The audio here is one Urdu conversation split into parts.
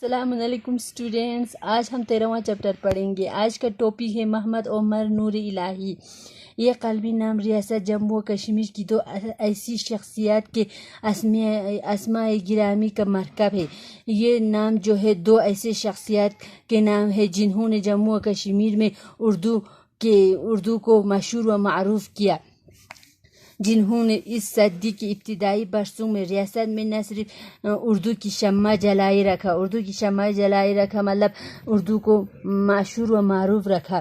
السلام علیکم اسٹوڈینٹس، آج ہم 13واں چیپٹر پڑھیں گے۔ آج کا ٹاپک ہے محمد عمر نور الہی۔ یہ قلبی نام ریاست جموں و کشمیر کی دو ایسی شخصیات کے اسماء گرامی کا مرکب ہے۔ یہ نام جو ہے دو ایسے شخصیات کے نام ہے جنہوں نے جموں و کشمیر میں اردو کو مشہور و معروف کیا، جنہوں نے اس صدی کے ابتدائی برسوں میں ریاست میں نہ صرف اردو کی شمع جلائے رکھا مطلب اردو کو مشہور و معروف رکھا،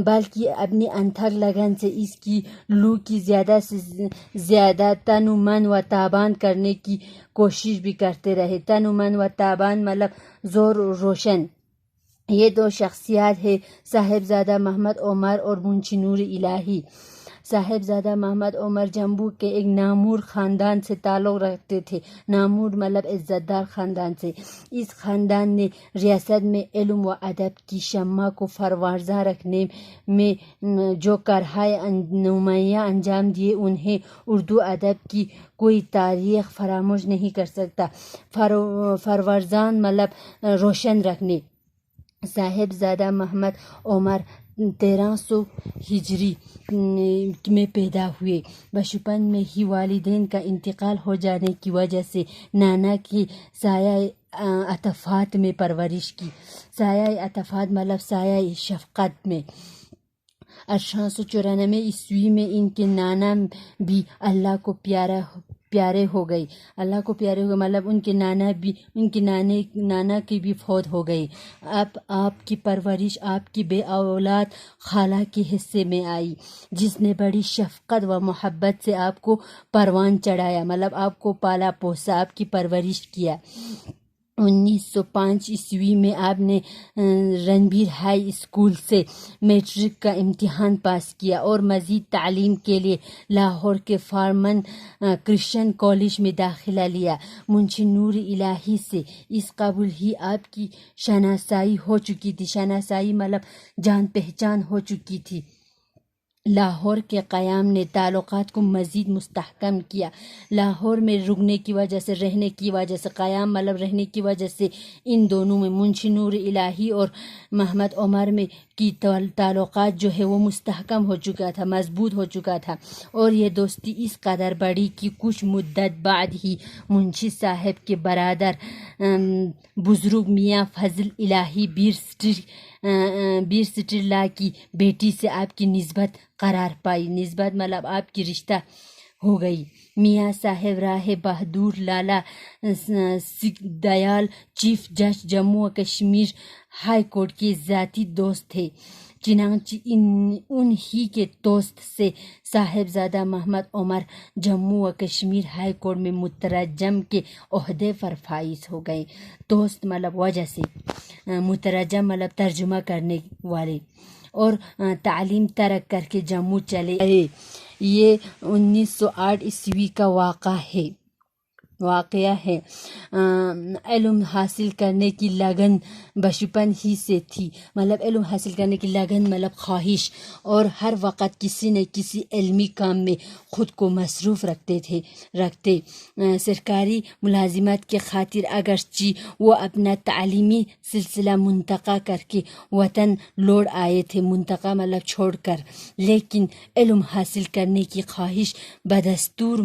بلکہ اپنی انتھک لگن سے اس کی لو کی زیادہ سے زیادہ تن و من و تابان کرنے کی کوشش بھی کرتے رہے۔ تن و من و تابان مطلب زور و روشن۔ یہ دو شخصیات ہیں صاحبزادہ محمد عمر اور منشی نور الہی۔ صاحبزادہ محمد عمر جموں کے ایک نامور خاندان سے تعلق رکھتے تھے۔ نامور مطلب عزت دار خاندان سے۔ اس خاندان نے ریاست میں علم و ادب کی شمع کو پروازاں رکھنے میں جو کارہائے نمایاں انجام دیے، انہیں اردو ادب کی کوئی تاریخ فراموش نہیں کر سکتا۔ پروازاں مطلب روشن رکھنے۔ صاحبزادہ محمد عمر 1300 ہجری میں پیدا ہوئے۔ بچپن میں ہی والدین کا انتقال ہو جانے کی وجہ سے نانا کی سایہ عطفات میں پرورش کی۔ سایہ عطفات مطلب سایہ شفقت میں۔ 1894 عیسوی میں ان کے نانا بھی اللہ کو پیارے ہو گئے مطلب ان کے نانا کی بھی فوت ہو گئی۔ اب آپ کی پرورش آپ کی بے اولاد خالہ کے حصے میں آئی، جس نے بڑی شفقت و محبت سے آپ کو پروان چڑھایا مطلب آپ کو پالا پوسا، آپ کی پرورش کیا۔ 1905 عیسوی میں آپ نے رنبیر ہائی اسکول سے میٹرک کا امتحان پاس کیا اور مزید تعلیم کے لیے لاہور کے فارمن کرسچن کالج میں داخلہ لیا۔ منشی نور الہی سے اس قبل ہی آپ کی شناسائی ہو چکی تھی۔ شناسائی مطلب جان پہچان ہو چکی تھی۔ لاہور کے قیام نے تعلقات کو مزید مستحکم کیا۔ لاہور میں رہنے کی وجہ سے قیام مطلب رہنے کی وجہ سے ان دونوں میں منشی نور الہی اور محمد عمر میں کی تعلقات جو ہے وہ مستحکم ہو چکا تھا، مضبوط ہو چکا تھا، اور یہ دوستی اس قدر بڑھی کہ کچھ مدت بعد ہی منشی صاحب کے برادر بزرگ میاں فضل الہی بیر سٹرلا کی بیٹی سے آپ کی نسبت قرار پائی۔ نسبت مطلب آپ کی رشتہ ہو گئی۔ میاں صاحب راہ بہادر لالا سکھدیال چیف جج جموں و کشمیر ہائی کورٹ کے ذاتی دوست تھے، چنانچہ ان ہی کے دوست سے صاحبزادہ محمد عمر جموں و کشمیر ہائی کورٹ میں مترجم کے عہدے پر فائز ہو گئے۔ دوست مطلب وجہ سے، مترجم مطلب ترجمہ کرنے والے، اور تعلیم ترک کر کے جموں چلے گئے۔ یہ 1908 عیسوی کا واقعہ ہے۔ علم حاصل کرنے کی لگن بچپن ہی سے تھی، مطلب علم حاصل کرنے کی لگن مطلب خواہش، اور ہر وقت کسی نہ کسی علمی کام میں خود کو مصروف رکھتے۔ سرکاری ملازمت کے خاطر اگرچہ وہ اپنا تعلیمی سلسلہ منقطع کر کے وطن لوٹ آئے تھے، منقطع مطلب چھوڑ کر، لیکن علم حاصل کرنے کی خواہش بدستور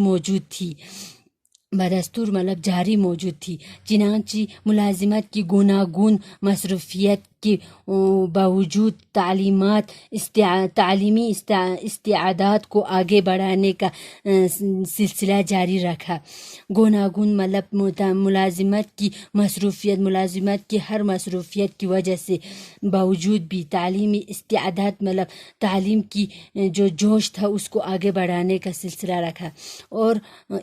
مطلب جاری موجود تھی۔ چنانچہ ملازمت کی گوناگون مصروفیت کے باوجود تعلیمی استعداد کو آگے بڑھانے کا سلسلہ جاری رکھا۔ گوناگون مطلب ملازمت کی ہر مصروفیت کی وجہ سے باوجود بھی تعلیمی استعداد مطلب تعلیم کی جو جوش تھا اس کو آگے بڑھانے کا سلسلہ رکھا، اور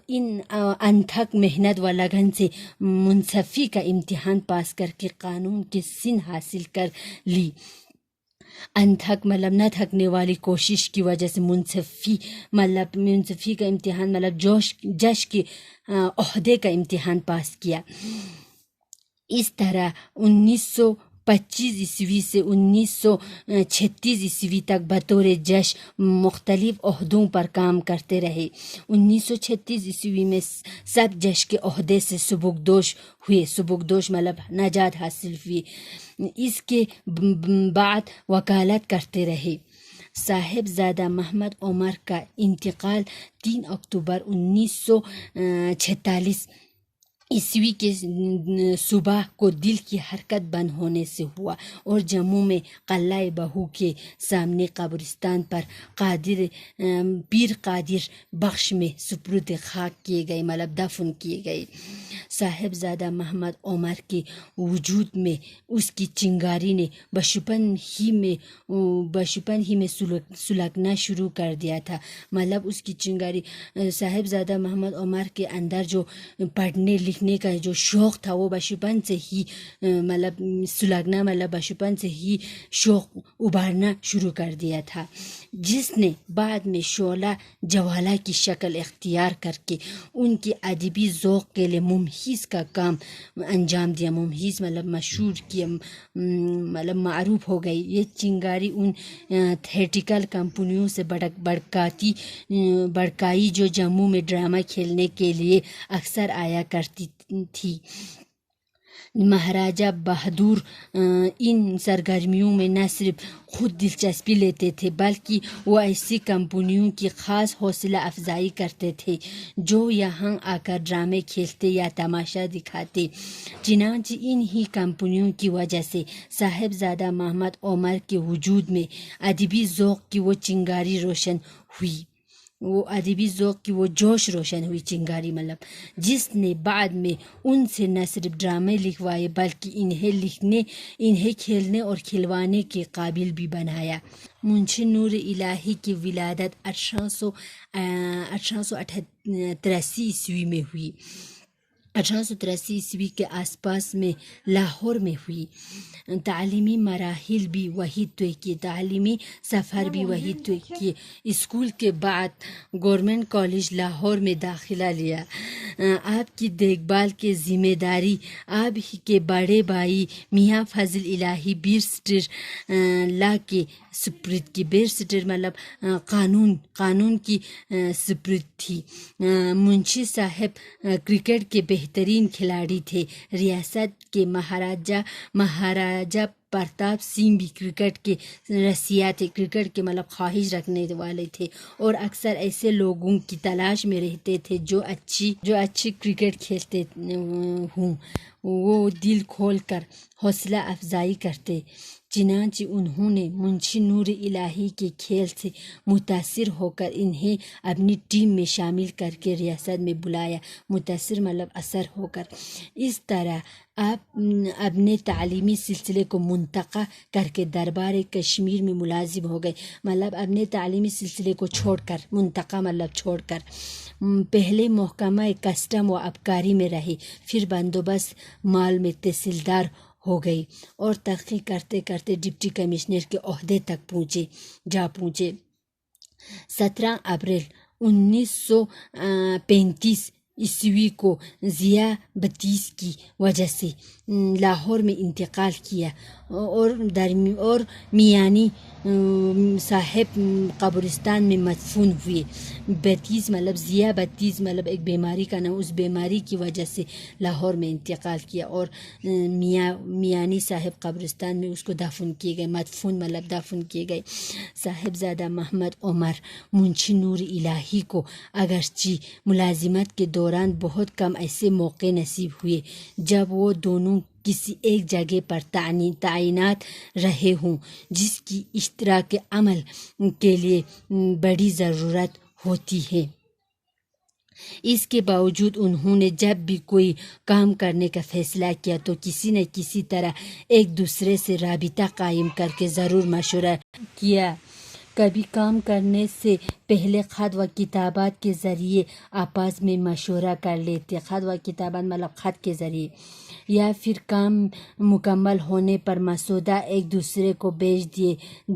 ان انتھک محنت و لگن سے منصفی کا امتحان پاس کر کے قانون کی سند حاصل کر لی۔ انتھک مطلب نہ تھکنے والی کوشش کی وجہ سے منصفی کا امتحان مطلب جش کے عہدے کا امتحان پاس کیا۔ اس طرح 1900 25 سے 1936 تک بطور جش مختلف عہدوں پر کام کرتے رہے۔ 1936 میں سب جش کے عہدے سے سبکدوش ہوئے، سبکدوش مطلب نجات حاصل ہوئی۔ اس کے بعد وکالت کرتے رہے۔ صاحبزادہ محمد عمر کا انتقال 3 اکتوبر 1946 کے صبح کو دل کی حرکت بند ہونے سے ہوا اور جموں میں قلعہ بہو کے سامنے قبرستان پر پیر قادر بخش میں سپرد خاک کیے گئے، مطلب دفن کیے گئے۔ صاحبزادہ محمد عمر کے وجود میں اس کی چنگاری نے بچپن ہی میں سلگنا شروع کر دیا تھا، مطلب اس کی چنگاری صاحبزادہ محمد عمر کے اندر جو پڑھنے لکھنے کا جو شوق تھا وہ بچپن سے ہی مطلب سلگنا، مطلب بچپن سے ہی شوق ابھرنا شروع کر دیا تھا، جس نے بعد میں شعلہ جوالہ کی شکل اختیار کر کے ان کے ادبی ذوق کے لیے ممحیص کا کام انجام دیا۔ ممحیص مطلب مشہور کیا، مطلب معروف ہو گئی۔ یہ چنگاری ان تھیٹریکل کمپنیوں سے بڑکائی جو جموں میں ڈرامہ کھیلنے کے لیے اکثر آیا کرتی تھی۔ مہاراجہ بہادر ان سرگرمیوں میں نہ صرف خود دلچسپی لیتے تھے بلکہ وہ ایسی کمپنیوں کی خاص حوصلہ افزائی کرتے تھے جو یہاں آ کر ڈرامے کھیلتے یا تماشا دکھاتے۔ چنانچہ ان ہی کمپنیوں کی وجہ سے صاحبزادہ محمد عمر کے وجود میں ادبی ذوق کی وہ چنگاری روشن ہوئی، وہ ادبی ذوق کی وہ جوش روشن ہوئی چنگاری، مطلب جس نے بعد میں ان سے نہ صرف ڈرامے لکھوائے بلکہ انہیں کھیلنے اور کھلوانے کے قابل بھی بنایا۔ منشی نور الہی کی ولادت 1883 میں ہوئی، 1883 کے آس پاس میں لاہور میں ہوئی۔ تعلیمی مراحل بھی وہی طے کیے، تعلیمی سفر بھی وہی طے کیے۔ اسکول کے بعد گورنمنٹ کالج لاہور میں داخلہ لیا۔ آپ کی دیکھ بھال کی ذمہ داری آپ ہی کے بڑے بھائی میاں فضل الہی بیرسٹر لا کے سپرد کی، بیرسٹر مطلب قانون کی سپرد تھی۔ منشی صاحب کرکٹ کے بہترین کھلاڑی تھے۔ ریاست کے مہاراجہ پرتاپ سنگھ بھی کرکٹ کے رسیا تھے، کرکٹ کے مطلب خواہش رکھنے والے تھے اور اکثر ایسے لوگوں کی تلاش میں رہتے تھے جو اچھی کرکٹ کھیلتے ہوں، وہ دل کھول کر حوصلہ افزائی کرتے۔ چنانچہ انہوں نے منشی نور الہی کے کھیل سے متاثر ہو کر انہیں اپنی ٹیم میں شامل کر کے ریاست میں بلایا، متاثر مطلب اثر ہو کر۔ اس طرح آپ اپنے تعلیمی سلسلے کو منتقل کر کے دربار کشمیر میں ملازم ہو گئے، مطلب اپنے تعلیمی سلسلے کو چھوڑ کر، منتقل مطلب چھوڑ کر۔ پہلے محکمہ کسٹم و آبکاری میں رہے، پھر بندوبست مال میں تحصیلدار ہو گئی اور ترقی کرتے کرتے ڈپٹی کمشنر کے عہدے تک جا پہنچے۔ 17 اپریل 1935 کو ذیابطیس کی وجہ سے لاہور میں انتقال کیا اور میانی صاحب قبرستان میں مدفون ہوئے۔ بطیس مطلب ذیابطیس مطلب ایک بیماری کا نام، اس بیماری کی وجہ سے لاہور میں انتقال کیا اور میانی صاحب قبرستان میں اس کو دفن کیے گئے، مدفون مطلب دفن کیے گئے۔ صاحبزادہ محمد عمر منشی نور الہی کو اگرچہ ملازمت کے دوران بہت کم ایسے موقع نصیب ہوئے جب وہ دونوں کسی ایک جگہ پر تعینات رہے ہوں جس کی اشتراک عمل کے لیے بڑی ضرورت ہوتی ہے۔ اس کے باوجود انہوں نے جب بھی کوئی کام کرنے کا فیصلہ کیا تو کسی نہ کسی طرح ایک دوسرے سے رابطہ قائم کر کے ضرور مشورہ کیا۔ کبھی کام کرنے سے پہلے خط و کتابات کے ذریعے آپس میں مشورہ کر لیتے، خط و کتابات مطلب خط کے ذریعے، یا پھر کام مکمل ہونے پر مسودہ ایک دوسرے کو بھیج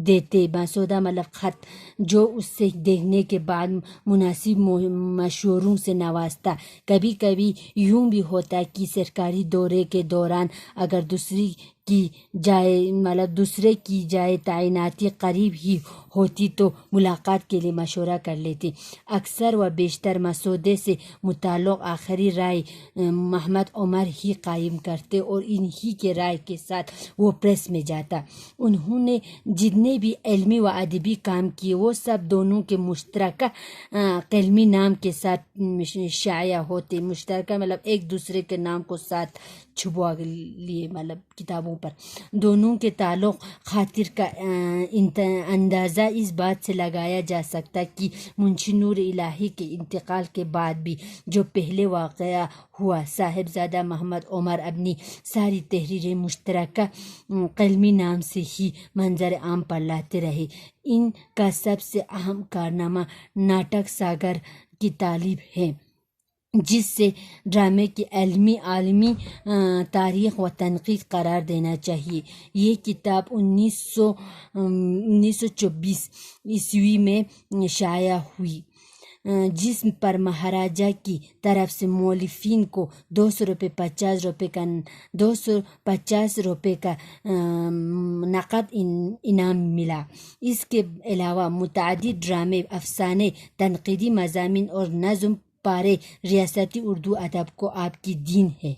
دیتے، مسودہ مطلب خط، جو اس سے دیکھنے کے بعد مناسب مشوروں سے نوازتا۔ کبھی کبھی یوں بھی ہوتا کہ سرکاری دورے کے دوران اگر دوسری کی جائے دوسرے کی جائے تعیناتی قریب ہی ہوتی تو ملاقات کے لیے مشورہ کر لیتے۔ اکثر و بیشتر مسودے سے متعلق آخری رائے محمد عمر ہی قائم کرتے اور انہی کے رائے کے ساتھ وہ پریس میں جاتا۔ انہوں نے جتنے بھی علمی و ادبی کام کیے وہ سب دونوں کے مشترکہ قلمی نام کے ساتھ شائع ہوتے۔ مشترکہ ایک دوسرے کے نام کو ساتھ چھپوا لیے کتابوں پر۔ دونوں کے تعلق خاطر کا اندازہ اس بات سے لگایا جا سکتا کہ منشی نور الہی کے انتقال کے بعد بھی جو پہلے واقعہ ہوا، صاحبزادہ محمد عمر اپنی ساری تحریریں مشترکہ قلمی نام سے ہی منظر عام پر لاتے رہے۔ ان کا سب سے اہم کارنامہ ناٹک ساگر کی تالیف ہے، جس سے ڈرامے کی عالمی تاریخ و تنقید قرار دینا چاہیے۔ یہ کتاب 1924 عیسوی میں شائع ہوئی، جس پر مہاراجہ کی طرف سے مؤلفین کو 250 روپے کا نقد انعام ملا۔ اس کے علاوہ متعدد ڈرامے، افسانے، تنقیدی مضامین اور نظم پارے ریاستی اردو ادب کو آپ کی دین ہے۔